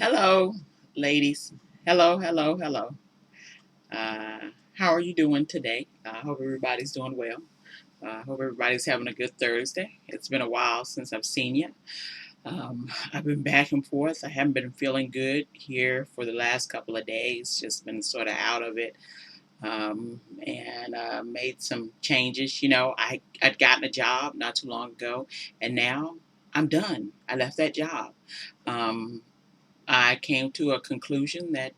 Hello, ladies. Hello, hello, hello. How are you doing today? I hope everybody's doing well. I hope everybody's having a good Thursday. It's been a while since I've seen you. I've been back and forth. I haven't been feeling good here for the last couple of days. Just been sort of out of it. And made some changes. I'd gotten a job not too long ago, and now I'm done. I left that job. Um, I came to a conclusion that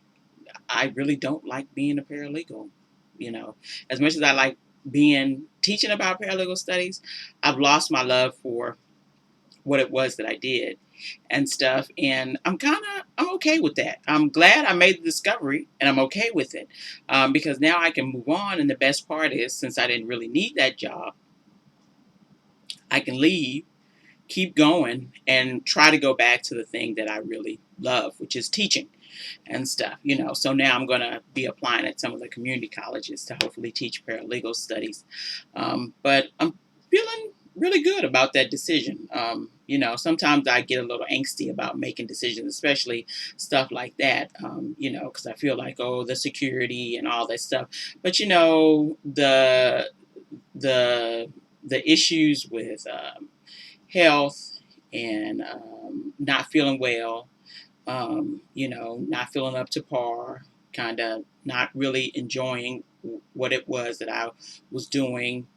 I really don't like being a paralegal. You know, as much as I like being teaching about paralegal studies, I've lost my love for what it was that I did and stuff. And I'm okay with that. I'm glad I made the discovery, and I'm okay with it because now I can move on. And the best part is, since I didn't really need that job, I can leave, keep going, and try to go back to the thing that I really love, which is teaching and stuff. So now I'm going to be applying at some of the community colleges to hopefully teach paralegal studies. But I'm feeling really good about that decision. Sometimes I get a little angsty about making decisions, especially stuff like that, because I feel like, oh, the security and all that stuff. But, the, the issues with health and not feeling well, not feeling up to par, kind of not really enjoying what it was that I was doing,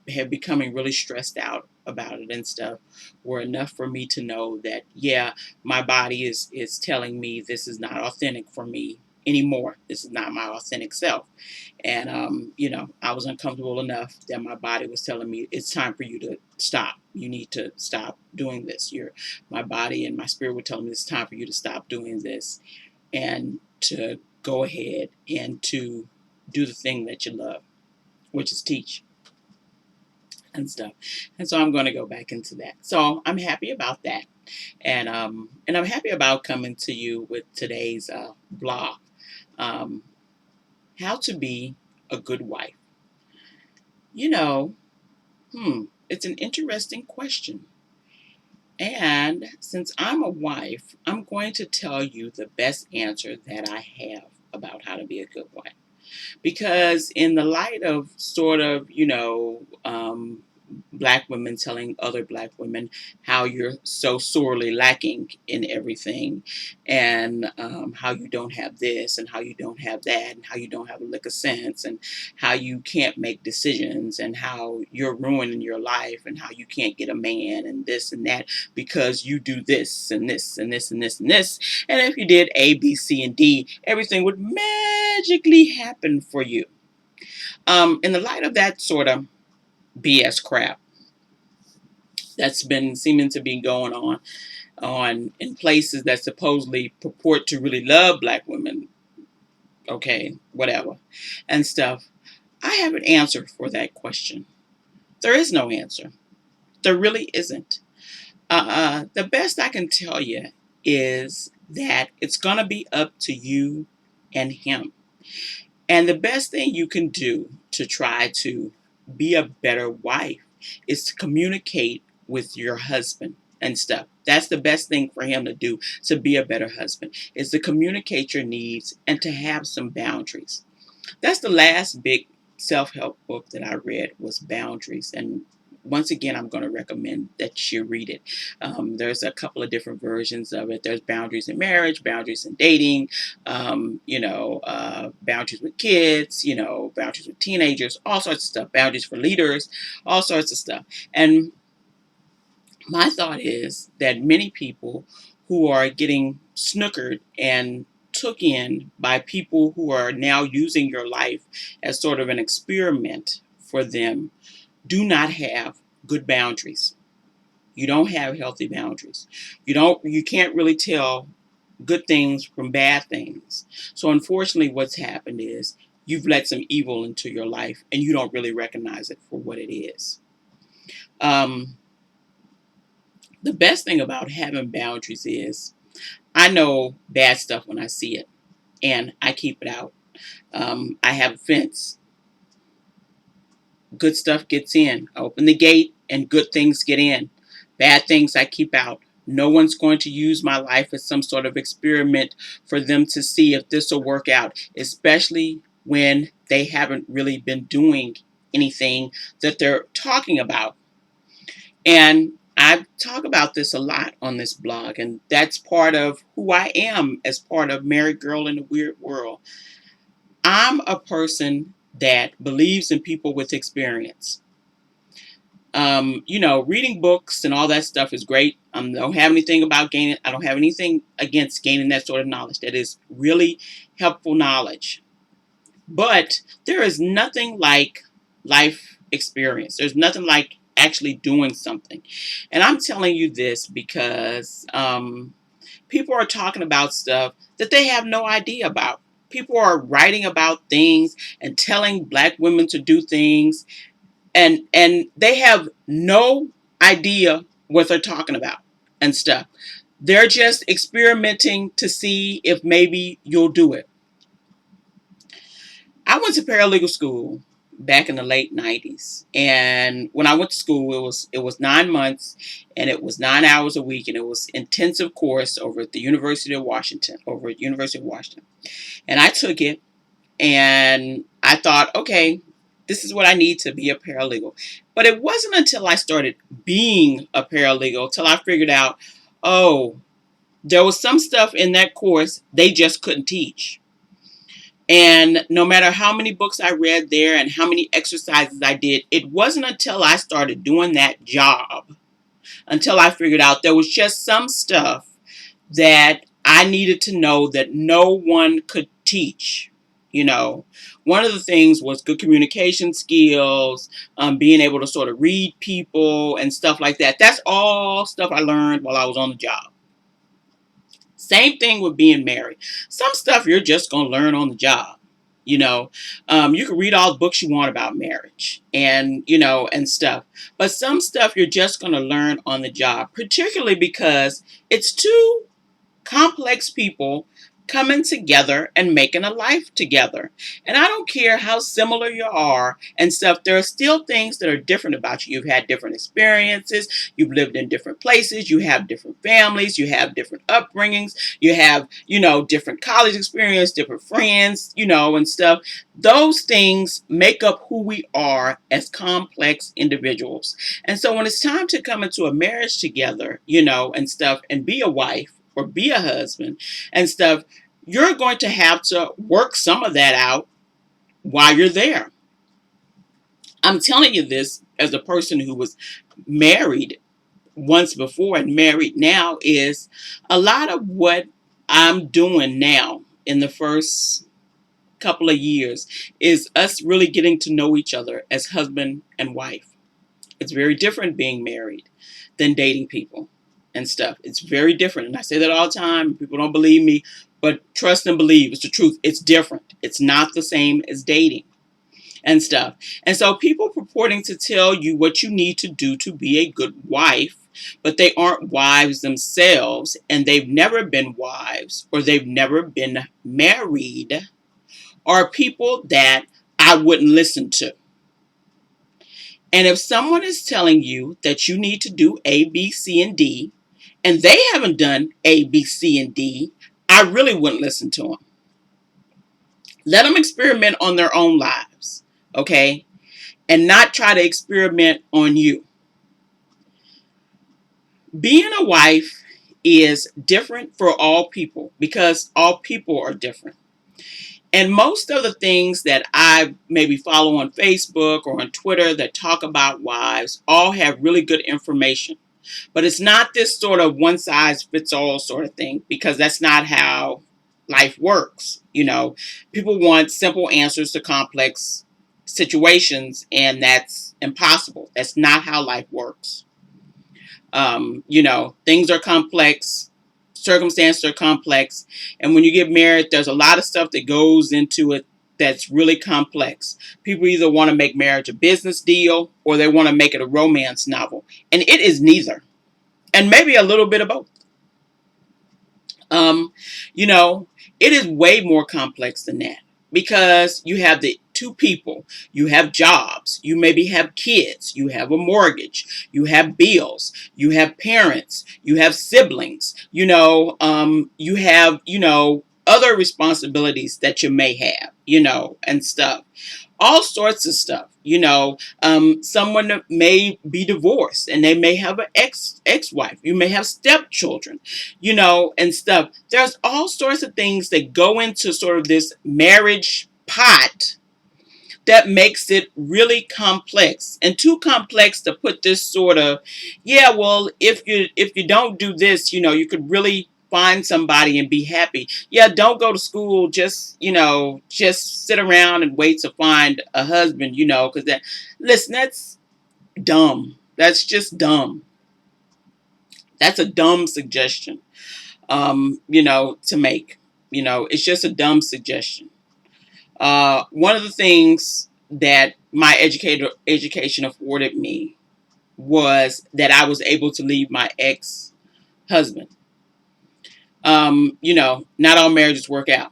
had becoming really stressed out about it and stuff, were enough for me to know that, yeah, my body is telling me this is not authentic for me anymore. This is not my authentic self. And I was uncomfortable enough that my body was telling me it's time for you to stop. You need to stop doing this. My body and my spirit were telling me it's time for you to stop doing this and to go ahead and to do the thing that you love, which is teach and stuff. And so I'm going to go back into that. So I'm happy about that. And I'm happy about coming to you with today's blog. Um, how to be a good wife. You know, it's an interesting question. And since I'm a wife, I'm going to tell you the best answer that I have about how to be a good wife. Because, in the light of sort of, black women telling other black women how you're so sorely lacking in everything, and how you don't have this, and how you don't have that, and how you don't have a lick of sense, and how you can't make decisions, and how you're ruining your life, and how you can't get a man, and this and that, because you do this and this and this and this and this. And if you did A, B, C, and D, everything would magically happen for you. In the light of that sort of BS crap that's been seeming to be going on in places that supposedly purport to really love black women, okay, whatever, and stuff, I have an answer for that question. There is no answer. There really isn't. The best I can tell you is that it's going to be up to you and him. And the best thing you can do to try to be a better wife is to communicate with your husband and stuff. That's the best thing for him to do to be a better husband, is to communicate your needs and to have some boundaries. That's the last big self-help book that I read, was Boundaries. And once again, I'm going to recommend that you read it. There's a couple of different versions of it. There's boundaries in marriage, boundaries in dating, boundaries with kids, boundaries with teenagers, all sorts of stuff, boundaries for leaders, all sorts of stuff. And my thought is that many people who are getting snookered and took in by people who are now using your life as sort of an experiment for them do not have good boundaries. You don't have healthy boundaries. You can't really tell good things from bad things. So unfortunately what's happened is you've let some evil into your life and you don't really recognize it for what it is. Um, the best thing about having boundaries is I know bad stuff when I see it, and I keep it out. I have a fence. Good stuff gets in. I open the gate and good things get in. Bad things I keep out. No one's going to use my life as some sort of experiment for them to see if this will work out, especially when they haven't really been doing anything that they're talking about. And I talk about this a lot on this blog, and that's part of who I am as part of Married Girl in a Weird World. I'm a person that believes in people with experience. Reading books and all that stuff is great. Don't have anything about gaining. I don't have anything against gaining that sort of knowledge. That is really helpful knowledge. But there is nothing like life experience. There's nothing like actually doing something. And I'm telling you this because people are talking about stuff that they have no idea about. People are writing about things and telling black women to do things, and they have no idea what they're talking about and stuff. They're just experimenting to see if maybe you'll do it. I went to paralegal school back in the late 90s, and when I went to school, it was 9 months, and it was 9 hours a week, and it was intensive course over at University of Washington. And I took it, and I thought, okay, this is what I need to be a paralegal. But it wasn't until I started being a paralegal till I figured out, oh, there was some stuff in that course they just couldn't teach. And no matter how many books I read there and how many exercises I did, it wasn't until I started doing that job, until I figured out there was just some stuff that I needed to know that no one could teach. You know, one of the things was good communication skills, being able to sort of read people and stuff like that. That's all stuff I learned while I was on the job. Same thing with being married. Some stuff you're just going to learn on the job. You know, you can read all the books you want about marriage and stuff. But some stuff you're just going to learn on the job, particularly because it's two complex people coming together and making a life together. And I don't care how similar you are and stuff, there are still things that are different about you. You've had different experiences, you've lived in different places, you have different families, you have different upbringings, you have, different college experience, different friends, and stuff. Those things make up who we are as complex individuals. And so when it's time to come into a marriage together, and stuff, and be a wife, or be a husband and stuff, you're going to have to work some of that out while you're there. I'm telling you this as a person who was married once before and married now, is a lot of what I'm doing now in the first couple of years is us really getting to know each other as husband and wife. It's very different being married than dating people and stuff. It's very different. And I say that all the time. People don't believe me, but trust and believe. It's the truth. It's different. It's not the same as dating and stuff. And so people purporting to tell you what you need to do to be a good wife, but they aren't wives themselves, and they've never been wives, or they've never been married, are people that I wouldn't listen to. And if someone is telling you that you need to do A, B, C, and D, and they haven't done A, B, C, and D, I really wouldn't listen to them. Let them experiment on their own lives, okay? And not try to experiment on you. Being a wife is different for all people because all people are different. And most of the things that I maybe follow on Facebook or on Twitter that talk about wives all have really good information. But it's not this sort of one size fits all sort of thing, because that's not how life works. People want simple answers to complex situations, and that's impossible. That's not how life works. Things are complex, circumstances are complex, and when you get married, there's a lot of stuff that goes into it that's really complex. People either want to make marriage a business deal or they want to make it a romance novel, and it is neither, and maybe a little bit of both. Um, you know, it is way more complex than that, because you have the two people, you have jobs, you maybe have kids, you have a mortgage, you have bills, you have parents, you have siblings, you have, other responsibilities that you may have, and stuff, all sorts of stuff. Someone may be divorced and they may have an ex-wife. You may have stepchildren, and stuff. There's all sorts of things that go into sort of this marriage pot that makes it really complex, and too complex to put this sort of, yeah, well, if you don't do this, you could really find somebody and be happy. Yeah, don't go to school, just sit around and wait to find a husband, because that, listen, that's dumb. That's just dumb. That's a dumb suggestion, to make. It's just a dumb suggestion. One of the things that my education afforded me was that I was able to leave my ex husband. Not all marriages work out.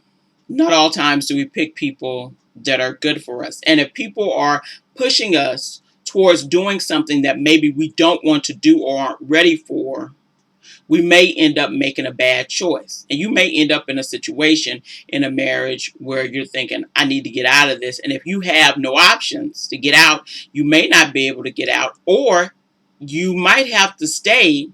Not all times do we pick people that are good for us. And if people are pushing us towards doing something that maybe we don't want to do or aren't ready for, we may end up making a bad choice. And you may end up in a situation in a marriage where you're thinking, I need to get out of this. And if you have no options to get out, you may not be able to get out, or you might have to stay.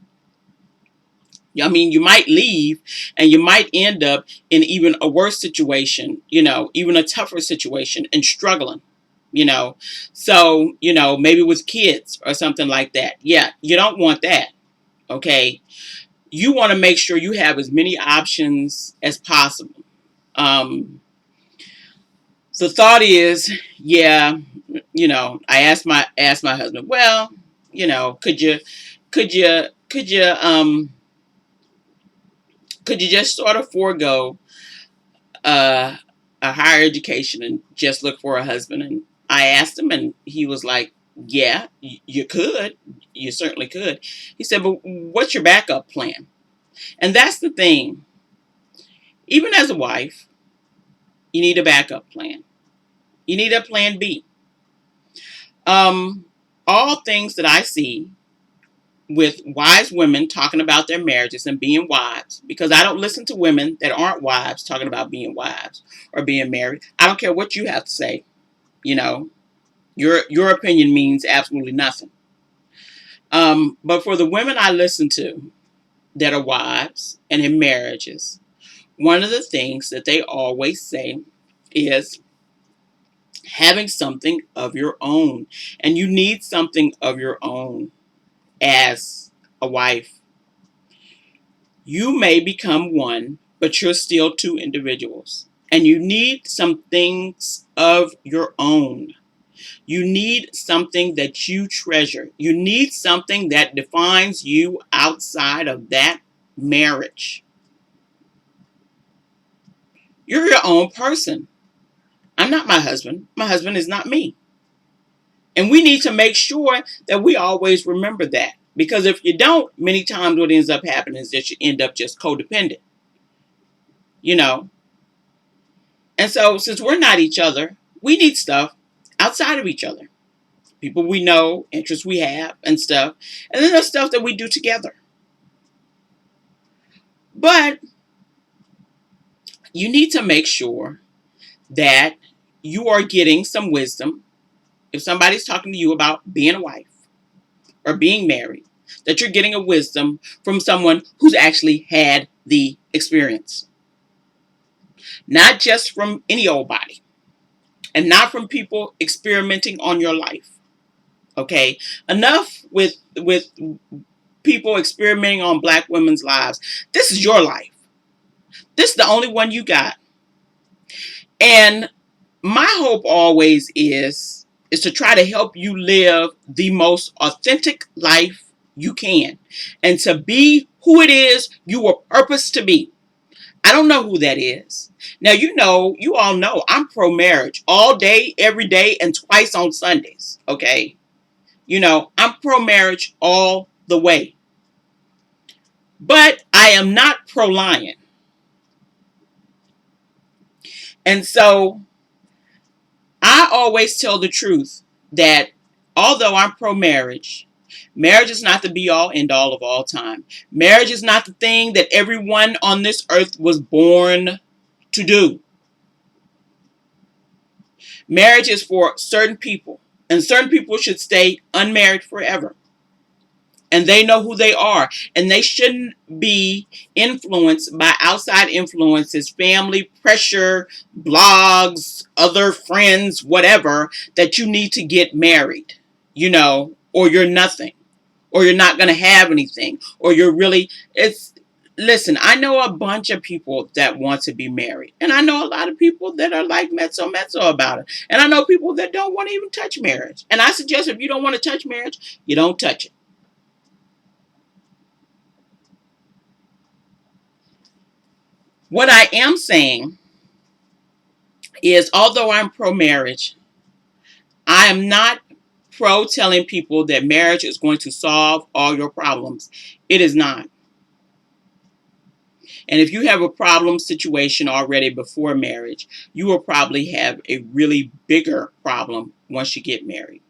I mean, you might leave and you might end up in even a worse situation, even a tougher situation, and struggling, you know. So, maybe with kids or something like that. Yeah, you don't want that. Okay. You want to make sure you have as many options as possible. Um, the thought is, yeah, I asked my husband, well, could you could you could you just sort of forego uh, a higher education and just look for a husband? And I asked him, and he was like, yeah, you could. You certainly could. He said, but what's your backup plan? And that's the thing. Even as a wife, you need a backup plan. You need a plan B. Um, all things that I see with wise women talking about their marriages and being wives, because I don't listen to women that aren't wives talking about being wives or being married. I don't care what you have to say. You know, your opinion means absolutely nothing. But for the women I listen to that are wives and in marriages, one of the things that they always say is having something of your own. And you need something of your own as a wife. You may become one, but you're still two individuals. And you need some things of your own. You need something that you treasure. You need something that defines you outside of that marriage. You're your own person. I'm not my husband. My husband is not me. And we need to make sure that we always remember that. Because if you don't, many times what ends up happening is that you end up just codependent, you know. And so since we're not each other, we need stuff outside of each other. People we know, interests we have, and stuff. And then there's stuff that we do together. But you need to make sure that you are getting some wisdom. If somebody's talking to you about being a wife or being married, that you're getting a wisdom from someone who's actually had the experience. Not just from any old body, and not from people experimenting on your life. Okay? Enough with people experimenting on black women's lives. This is your life. This is the only one you got. And my hope always is to try to help you live the most authentic life you can, and to be who it is you were purposed to be. I don't know who that is. Now, you all know I'm pro marriage all day, every day, and twice on Sundays. Okay. I'm pro marriage all the way. But I am not pro lying. And so I always tell the truth that although I'm pro-marriage, marriage is not the be-all, end-all of all time. Marriage is not the thing that everyone on this earth was born to do. Marriage is for certain people, and certain people should stay unmarried forever. And they know who they are, and they shouldn't be influenced by outside influences, family pressure, blogs, other friends, whatever, that you need to get married, or you're nothing, or you're not going to have anything, or you're really, listen, I know a bunch of people that want to be married, and I know a lot of people that are like mezzo about it, and I know people that don't want to even touch marriage, and I suggest if you don't want to touch marriage, you don't touch it. What I am saying is, although I'm pro-marriage, I am not pro telling people that marriage is going to solve all your problems. It is not. And if you have a problem situation already before marriage, you will probably have a really bigger problem once you get married.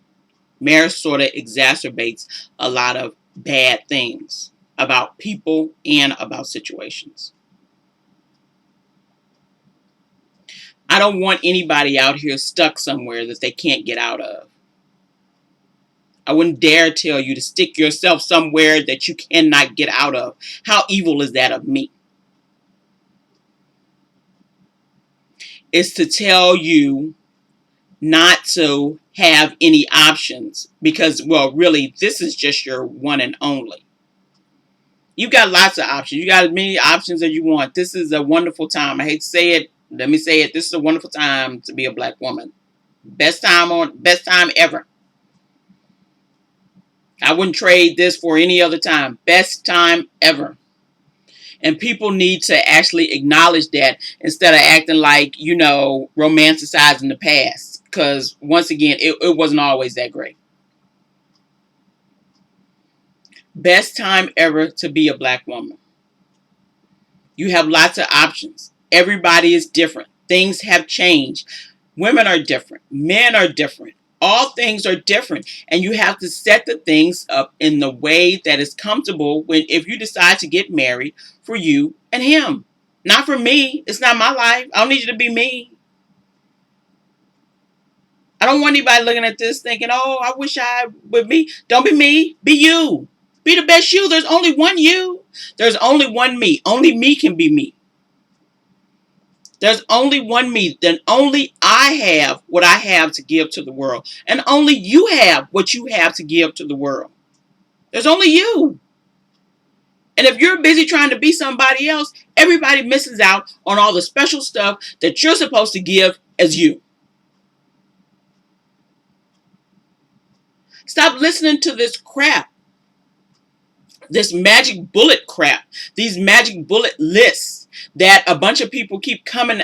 Marriage sort of exacerbates a lot of bad things about people and about situations. I don't want anybody out here stuck somewhere that they can't get out of. I wouldn't dare tell you to stick yourself somewhere that you cannot get out of. How evil is that of me? It's to tell you not to have any options because, well, really, this is just your one and only. You got lots of options. You got as many options as you want. This is a wonderful time. I hate to say it. Let me say it. This is a wonderful time to be a black woman. Best time ever. I wouldn't trade this for any other time. Best time ever. And people need to actually acknowledge that instead of acting like, romanticizing the past. Because once again, it wasn't always that great. Best time ever to be a black woman. You have lots of options. Everybody is different. Things have changed. Women are different. Men are different. All things are different. And you have to set the things up in the way that is comfortable if you decide to get married for you and him. Not for me. It's not my life. I don't need you to be me. I don't want anybody looking at this thinking, oh, I wish I would be. Don't be me. Be you. Be the best you. There's only one you. There's only one me. Only me can be me. There's only one me. Then only I have what I have to give to the world. And only you have what you have to give to the world. There's only you. And if you're busy trying to be somebody else, everybody misses out on all the special stuff that you're supposed to give as you. Stop listening to this crap. This magic bullet crap. These magic bullet lists that a bunch of people keep coming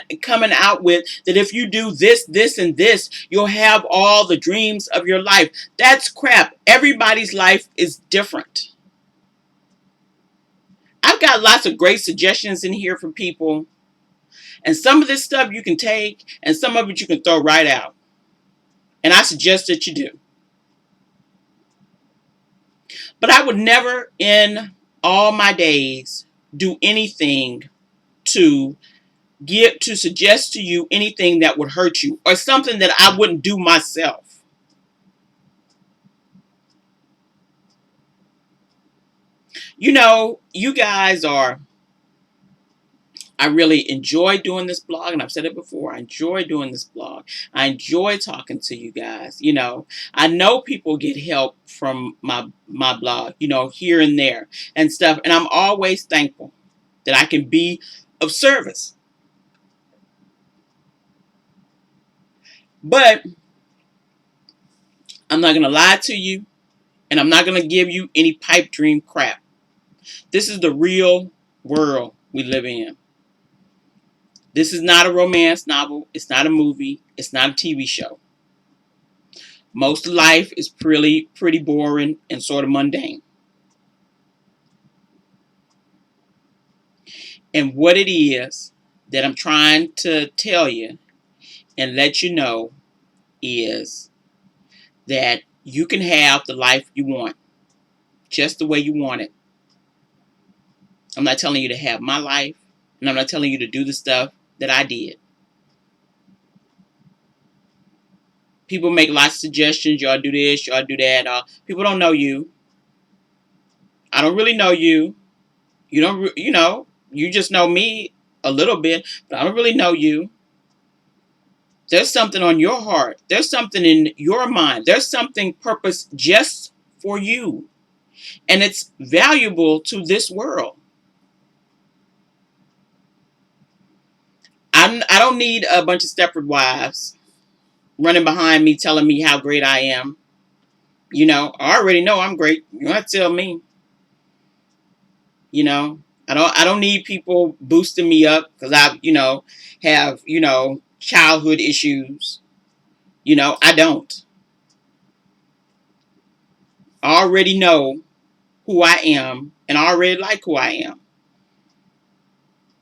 out with, that if you do this, this, and this, you'll have all the dreams of your life. That's crap. Everybody's life is different. I've got lots of great suggestions in here from people. And some of this stuff you can take, and some of it you can throw right out. And I suggest that you do. But I would never in all my days do anything to suggest to you anything that would hurt you or something that I wouldn't do myself. You guys I really enjoy doing this blog, and I've said it before. I enjoy doing this blog. I enjoy talking to you guys. I know people get help from my blog, here and there and stuff. And I'm always thankful that I can be of service. But I'm not going to lie to you, and I'm not going to give you any pipe dream crap. This is the real world we live in. This is not a romance novel. It's not a movie. It's not a TV show. Most of life is pretty boring and sort of mundane. And what it is that I'm trying to tell you and let you know is that you can have the life you want, just the way you want it. I'm not telling you to have my life, and I'm not telling you to do the stuff that I did. People make lots of suggestions. Y'all do this, y'all do that. People don't know you. I don't really know you. You don't, you just know me a little bit, but I don't really know you. There's something on your heart. There's something in your mind. There's something purpose just for you. And it's valuable to this world. I don't need a bunch of Stepford wives running behind me telling me how great I am. I already know I'm great. You don't have to tell me. I don't need people boosting me up because have childhood issues. I don't. I already know who I am, and I already like who I am.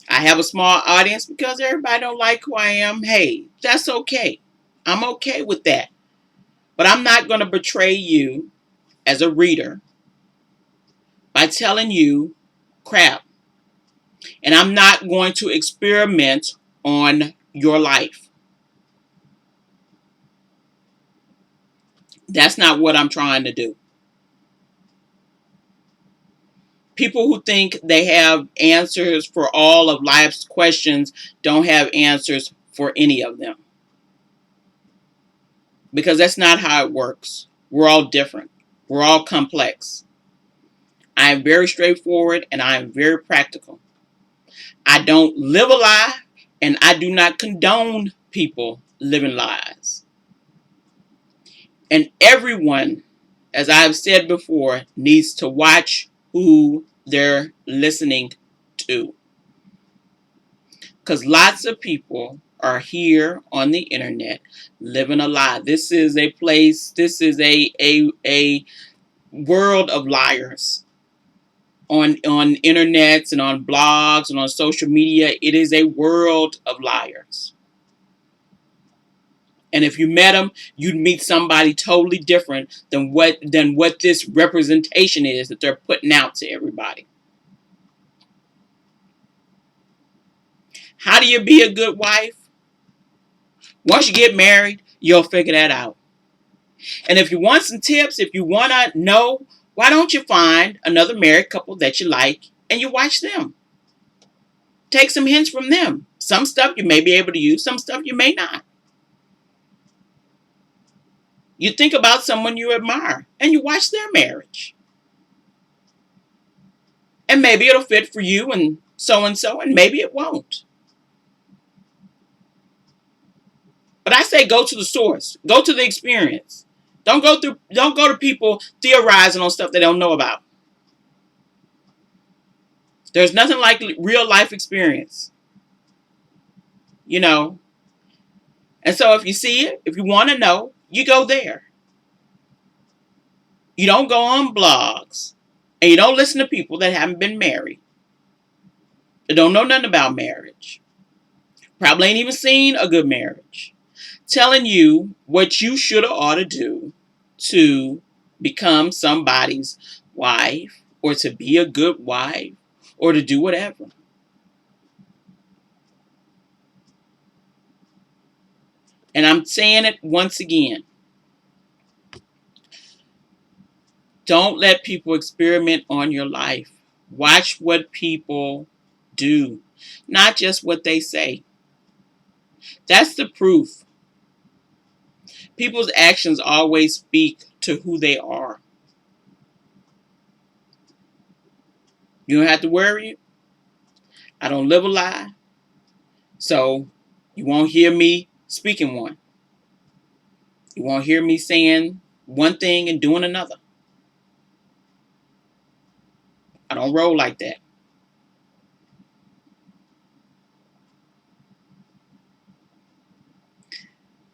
I have a small audience because everybody don't like who I am. Hey, that's okay. I'm okay with that. But I'm not going to betray you as a reader by telling you crap. And I'm not going to experiment on your life. That's not what I'm trying to do. People who think they have answers for all of life's questions don't have answers for any of them. Because that's not how it works. We're all different. We're all complex. I am very straightforward and I am very practical. I don't live a lie and I do not condone people living lies. And everyone, as I've said before, needs to watch who they're listening to. Because lots of people are here on the internet living a lie. This is a place, this is a world of liars. On internets and on blogs and on social media, it is a world of liars. And if you met them, you'd meet somebody totally different than what this representation is that they're putting out to everybody. How do you be a good wife? Once you get married, you'll figure that out. And if you want some tips, if you want to know, why don't you find another married couple that you like and you watch them? Take some hints from them. Some stuff you may be able to use, some stuff you may not. You think about someone you admire and you watch their marriage. And maybe it'll fit for you and so, and maybe it won't. But I say go to the source. Go to the experience. Don't go to people theorizing on stuff they don't know about. There's nothing like real life experience. And so if you see it, if you want to know, you go there. You don't go on blogs and you don't listen to people that haven't been married. They don't know nothing about marriage. Probably ain't even seen a good marriage. Telling you what you should or ought to do to become somebody's wife or to be a good wife or to do whatever. And I'm saying it once again. Don't let people experiment on your life. Watch what people do, not just what they say. That's the proof. People's actions always speak to who they are. You don't have to worry. I don't live a lie. So you won't hear me speaking one. You won't hear me saying one thing and doing another. I don't roll like that.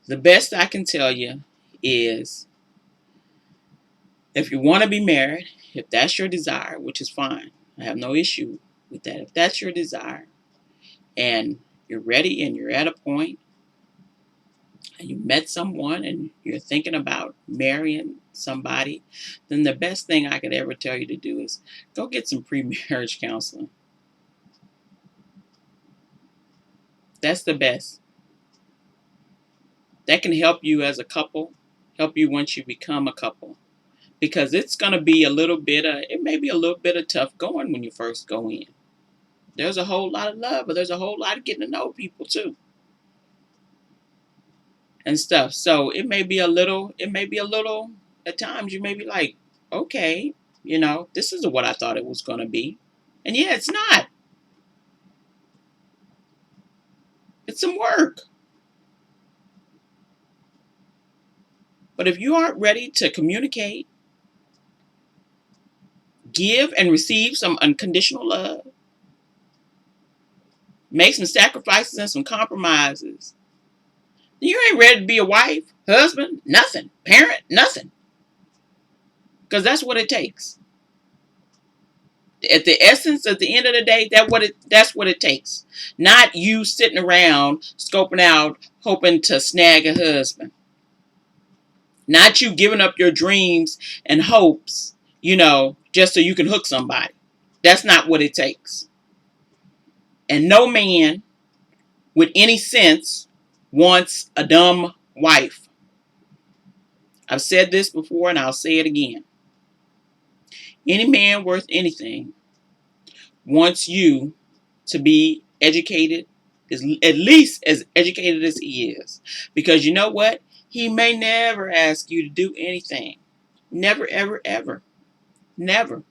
The best I can tell you is if you want to be married, if that's your desire, which is fine. I have no issue with that. If that's your desire and you're ready and you're at a point, and you met someone and you're thinking about marrying somebody, then the best thing I could ever tell you to do is go get some pre-marriage counseling. That's the best. That can help you as a couple, help you once you become a couple. Because it's going to be a little bit of, it may be a little bit of tough going when you first go in. There's a whole lot of love, but there's a whole lot of getting to know people too and stuff. So it may be a little, at times you may be like, okay, this isn't what I thought it was going to be. And yeah, it's not. It's some work. But if you aren't ready to communicate, give and receive some unconditional love, make some sacrifices and some compromises, you ain't ready to be a wife, husband, nothing, parent, nothing. Because that's what it takes. At the essence, at the end of the day, that's what it takes. Not you sitting around scoping out, hoping to snag a husband. Not you giving up your dreams and hopes, just so you can hook somebody. That's not what it takes. And no man with any sense wants a dumb wife. I've said this before and I'll say it again. Any man worth anything wants you to be educated, is at least as educated as he is. Because you know what? He may never ask you to do anything. Never, ever, ever. Never.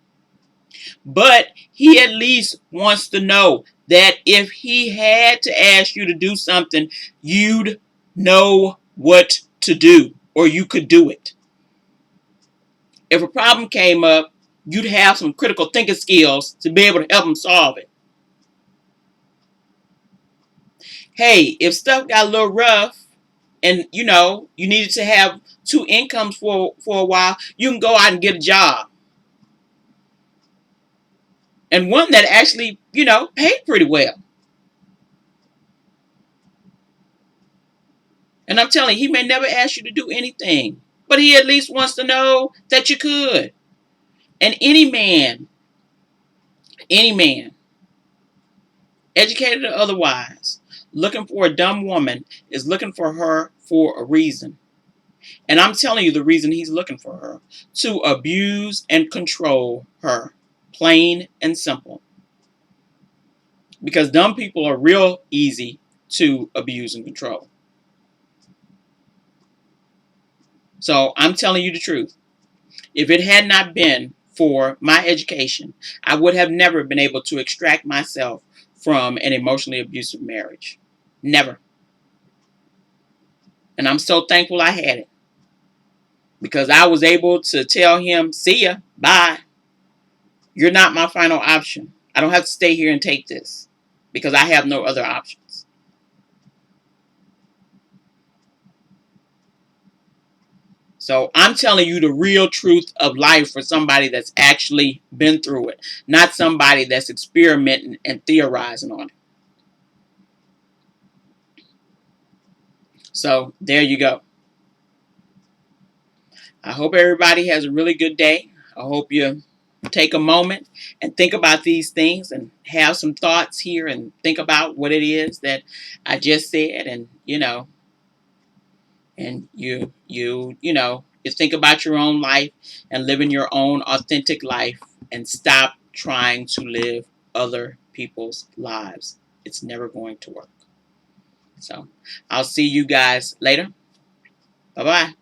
But he at least wants to know that if he had to ask you to do something, you'd know what to do, or you could do it. If a problem came up, you'd have some critical thinking skills to be able to help him solve it. Hey, if stuff got a little rough and you needed to have two incomes for a while, you can go out and get a job. And one that actually, paid pretty well. And I'm telling you, he may never ask you to do anything, but he at least wants to know that you could. And any man, educated or otherwise, looking for a dumb woman is looking for her for a reason. And I'm telling you the reason he's looking for her: to abuse and control her. Plain and simple. Because dumb people are real easy to abuse and control. So I'm telling you the truth. If it had not been for my education, I would have never been able to extract myself from an emotionally abusive marriage. Never. And I'm so thankful I had it. Because I was able to tell him, see ya, bye. You're not my final option. I don't have to stay here and take this. Because I have no other options. So I'm telling you the real truth of life for somebody that's actually been through it. Not somebody that's experimenting and theorizing on it. So there you go. I hope everybody has a really good day. I hope you take a moment and think about these things and have some thoughts here and think about what it is that I just said. And, and you think about your own life and living your own authentic life and stop trying to live other people's lives. It's never going to work. So I'll see you guys later. Bye-bye.